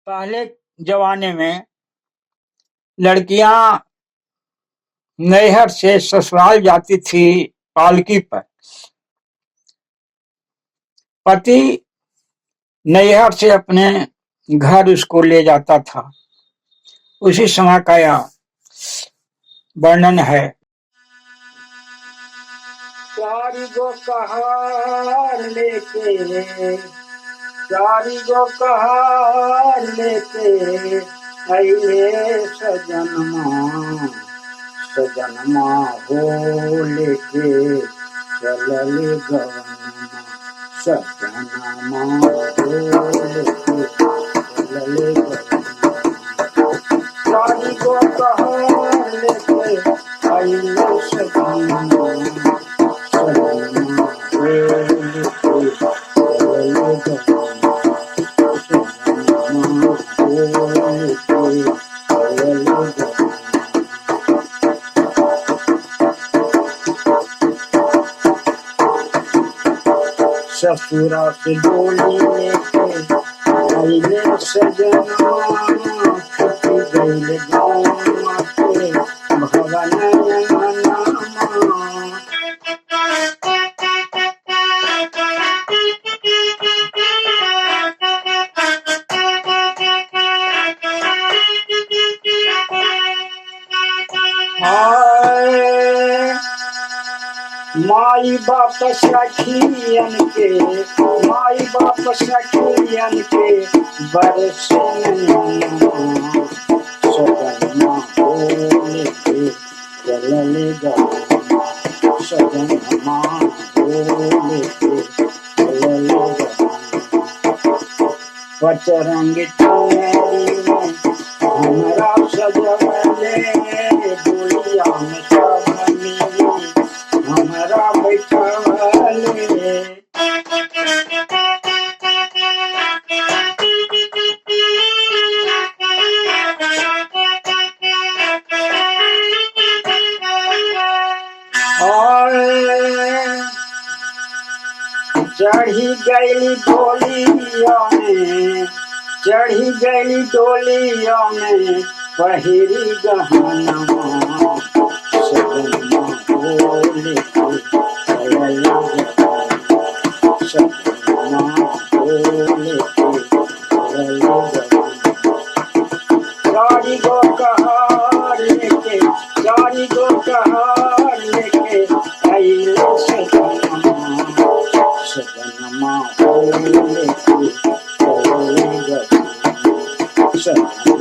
पहले जमाने में लड़कियां नैहर से ससुराल जाती थी पालकी पर। पति नैहर से अपने घर उसको ले जाता था। उसी समय का यह वर्णन है। चारी गो कहार लेके, चारी गो कहार लेके अइले सजनमा, सजनमा हो लेके चलल गवनमा, सजनमा हो लेके चलल गवनमा। चारी गो कहार लेके अइले सजनमा, सजनमा हो लेके चलल गवनमा, सजनमा हो लेके चलल गवनमा। ससुरा से डोली लेके अइले सजनमा, छुटी गइल गौवा के भवन अंगनमा। हाय माई बाप सखियन के, माई बाप सखियन के बरसे नैना, सजनमा हो लेके चलल गवनमा, सजनमा हो लेके चलल गवनमा। पचरंग चुनरी में हमरा सजवले, डोलिया में सबनी हमरा बैठवले। और चढ़ी गई डोलिया में, चढ़ी गई डोलिया में पहिरी गहनमा, सजनमा हो लेके चलल गवनमा, सजनमा हो लेके चलल गवनमा। चारी गो कहार लेके, चारी गो कहार लेके अइले सजनमा, सजनमा हो लेके चलल गवनमा, सजनमा